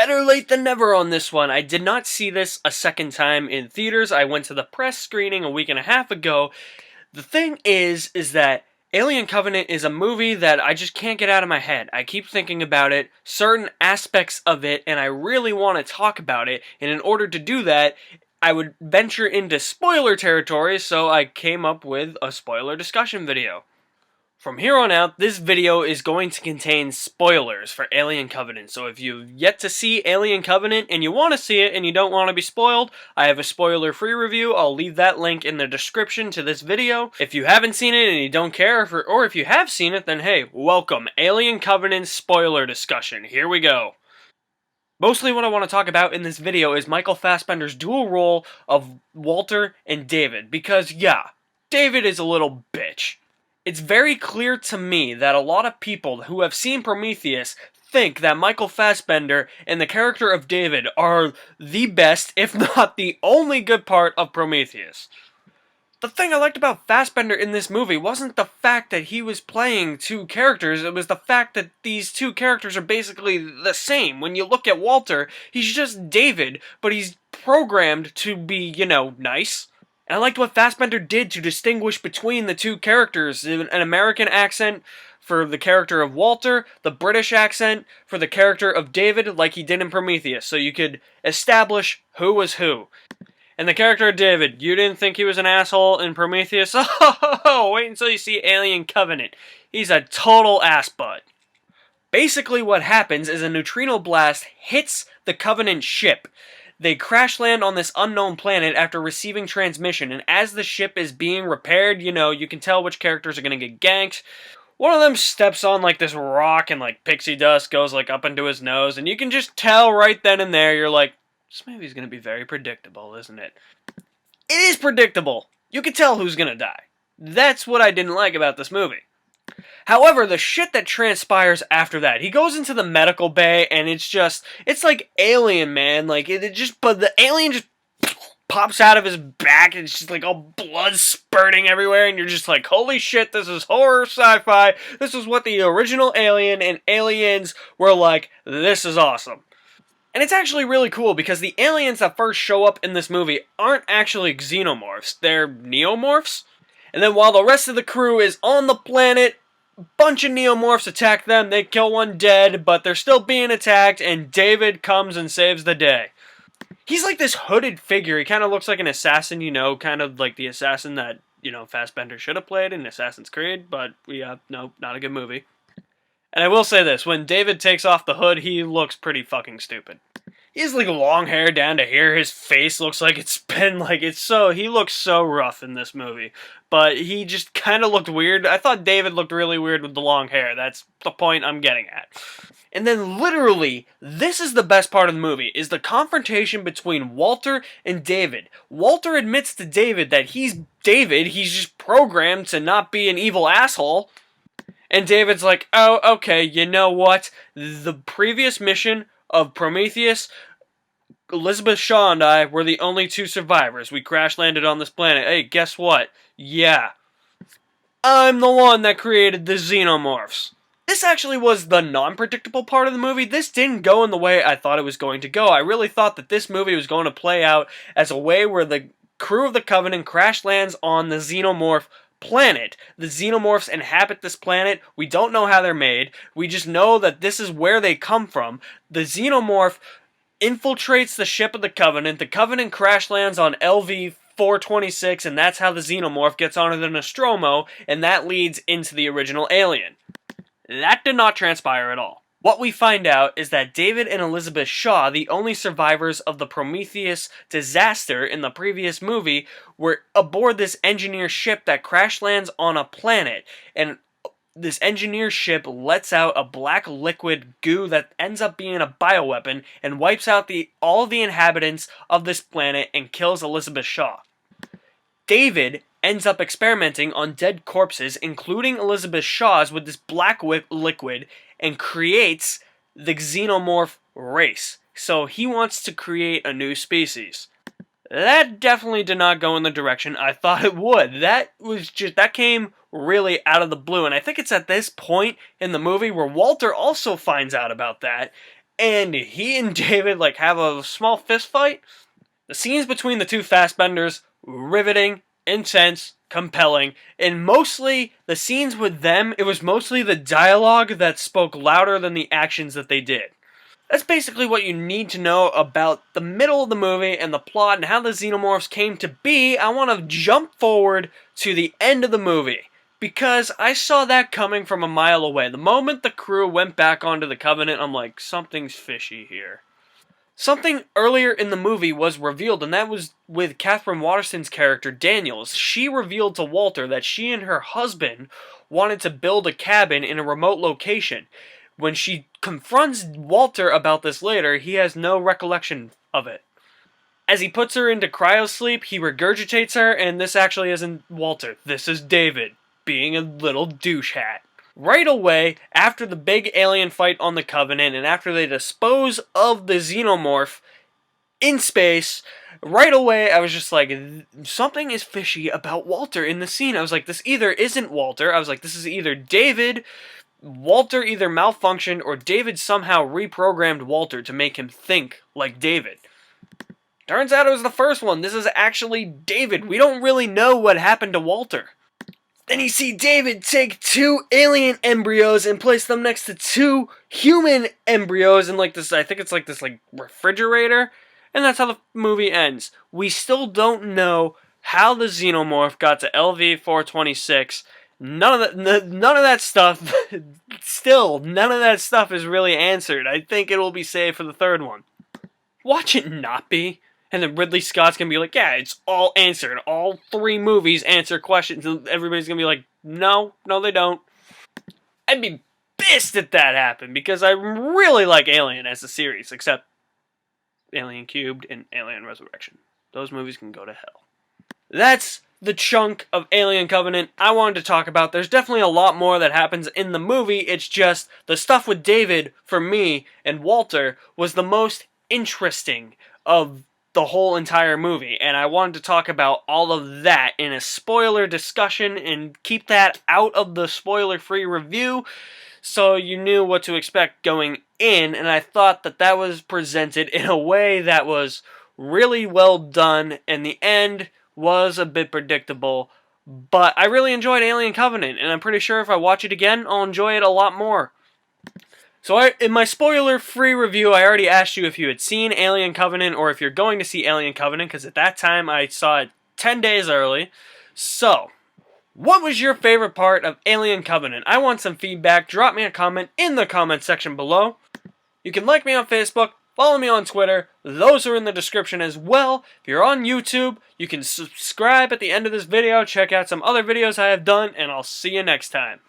Better late than never on this one. I did not see this a second time in theaters. I went to the press screening a week and a half ago. The thing is that Alien Covenant is a movie that I just can't get out of my head. I keep thinking about it, certain aspects of it, and I really want to talk about it. And in order to do that, I would venture into spoiler territory, so I came up with a spoiler discussion video. From here on out, this video is going to contain spoilers for Alien Covenant, so if you've yet to see Alien Covenant and you want to see it and you don't want to be spoiled, I have a spoiler-free review. I'll leave that link in the description to this video. If you haven't seen it and you don't care, or if you have seen it, then hey, welcome. Alien Covenant spoiler discussion. Here we go. Mostly what I want to talk about in this video is Michael Fassbender's dual role of Walter and David, because yeah, David is a little bitch. It's very clear to me that a lot of people who have seen Prometheus think that Michael Fassbender and the character of David are the best, if not the only good part of Prometheus. The thing I liked about Fassbender in this movie wasn't the fact that he was playing two characters, it was the fact that these two characters are basically the same. When you look at Walter, he's just David, but he's programmed to be, you know, nice. And I liked what Fassbender did to distinguish between the two characters. An American accent for the character of Walter, the British accent for the character of David, like he did in Prometheus, so you could establish who was who. And the character of David, you didn't think he was an asshole in Prometheus? Oh, wait until you see Alien Covenant. He's a total ass butt. Basically what happens is a neutrino blast hits the Covenant ship. They crash land on this unknown planet after receiving transmission, and as the ship is being repaired, you know, you can tell which characters are gonna get ganked. One of them steps on like this rock and like pixie dust goes like up into his nose, and you can just tell right then and there, you're like, this movie's gonna be very predictable, isn't it? It is predictable. You can tell who's gonna die. That's what I didn't like about this movie. However, the shit that transpires after that, he goes into the medical bay and it's like Alien, man. Like, but the alien just pops out of his back and it's just like all blood spurting everywhere and you're just like, holy shit, this is horror sci-fi. This is what the original Alien and Aliens were like. This is awesome. And it's actually really cool because the aliens that first show up in this movie aren't actually xenomorphs. They're neomorphs. And then while the rest of the crew is on the planet, a bunch of neomorphs attack them, they kill one dead, but they're still being attacked, and David comes and saves the day. He's like this hooded figure, he kind of looks like an assassin, you know, kind of like the assassin that, you know, Fassbender should have played in Assassin's Creed, but yeah, no, not a good movie. And I will say this, when David takes off the hood, he looks pretty fucking stupid. He has like long hair down to here, his face looks like it's been like, he looks so rough in this movie. But he just kind of looked weird. I thought David looked really weird with the long hair, that's the point I'm getting at. And then literally, this is the best part of the movie, is the confrontation between Walter and David. Walter admits to David that he's David, he's just programmed to not be an evil asshole. And David's like, oh, okay, you know what? The previous mission of Prometheus, Elizabeth Shaw and I were the only two survivors. We crash landed on this planet. Hey, guess what? Yeah. I'm the one that created the xenomorphs. This actually was the non-predictable part of the movie. This didn't go in the way I thought it was going to go. I really thought that this movie was going to play out as a way where the crew of the Covenant crash lands on the xenomorph planet. The xenomorphs inhabit this planet. We don't know how they're made. We just know that this is where they come from. The xenomorph infiltrates the ship of the Covenant. The Covenant crash lands on LV-426, and that's how the xenomorph gets onto the Nostromo, and that leads into the original Alien. That did not transpire at all. What we find out is that David and Elizabeth Shaw, the only survivors of the Prometheus disaster in the previous movie, were aboard this engineer ship that crash lands on a planet. And this engineer ship lets out a black liquid goo that ends up being a bioweapon and wipes out all the inhabitants of this planet and kills Elizabeth Shaw. David ends up experimenting on dead corpses, including Elizabeth Shaw's, with this black liquid, and creates the xenomorph race. So he wants to create a new species. That definitely did not go in the direction I thought it would. That came really out of the blue, and I think it's at this point in the movie where Walter also finds out about that, and he and David like have a small fist fight. The scenes between the two Fassbenders, riveting, intense, compelling, and mostly the scenes with them, it was mostly the dialogue that spoke louder than the actions that they did. That's basically what you need to know about the middle of the movie and the plot and how the Xenomorphs came to be. I want to jump forward to the end of the movie, because I saw that coming from a mile away. The moment the crew went back onto the Covenant, I'm like, something's fishy here. Something earlier in the movie was revealed, and that was with Catherine Waterston's character, Daniels. She revealed to Walter that she and her husband wanted to build a cabin in a remote location. When she confronts Walter about this later, he has no recollection of it. As he puts her into cryosleep, he regurgitates her, and this actually isn't Walter. This is David, being a little douche hat. Right away, after the big alien fight on the Covenant, and after they dispose of the Xenomorph in space, right away I was just like, something is fishy about Walter in the scene. I was like, this either isn't Walter. I was like, this is either David. Walter either malfunctioned, or David somehow reprogrammed Walter to make him think like David. Turns out it was the first one. This is actually David. We don't really know what happened to Walter. Then you see David take 2 alien embryos and place them next to 2 human embryos in like this, I think it's like this like refrigerator, and that's how the movie ends. We still don't know how the Xenomorph got to LV-426. None of that stuff, still, none of that stuff is really answered. I think it will be saved for the third one. Watch it not be. And then Ridley Scott's going to be like, yeah, it's all answered. All 3 movies answer questions. And everybody's going to be like, no, they don't. I'd be pissed if that happened, because I really like Alien as a series, except Alien Cubed and Alien Resurrection. Those movies can go to hell. That's the chunk of Alien Covenant I wanted to talk about. There's definitely a lot more that happens in the movie. It's just the stuff with David, for me, and Walter was the most interesting of the whole entire movie, and I wanted to talk about all of that in a spoiler discussion and keep that out of the spoiler-free review so you knew what to expect going in, and I thought that that was presented in a way that was really well done, and the end was a bit predictable, but I really enjoyed Alien Covenant, and I'm pretty sure if I watch it again, I'll enjoy it a lot more. So in my spoiler-free review, I already asked you if you had seen Alien Covenant or if you're going to see Alien Covenant, because at that time I saw it 10 days early. So, what was your favorite part of Alien Covenant? I want some feedback. Drop me a comment in the comment section below. You can like me on Facebook, follow me on Twitter. Those are in the description as well. If you're on YouTube, you can subscribe at the end of this video, check out some other videos I have done, and I'll see you next time.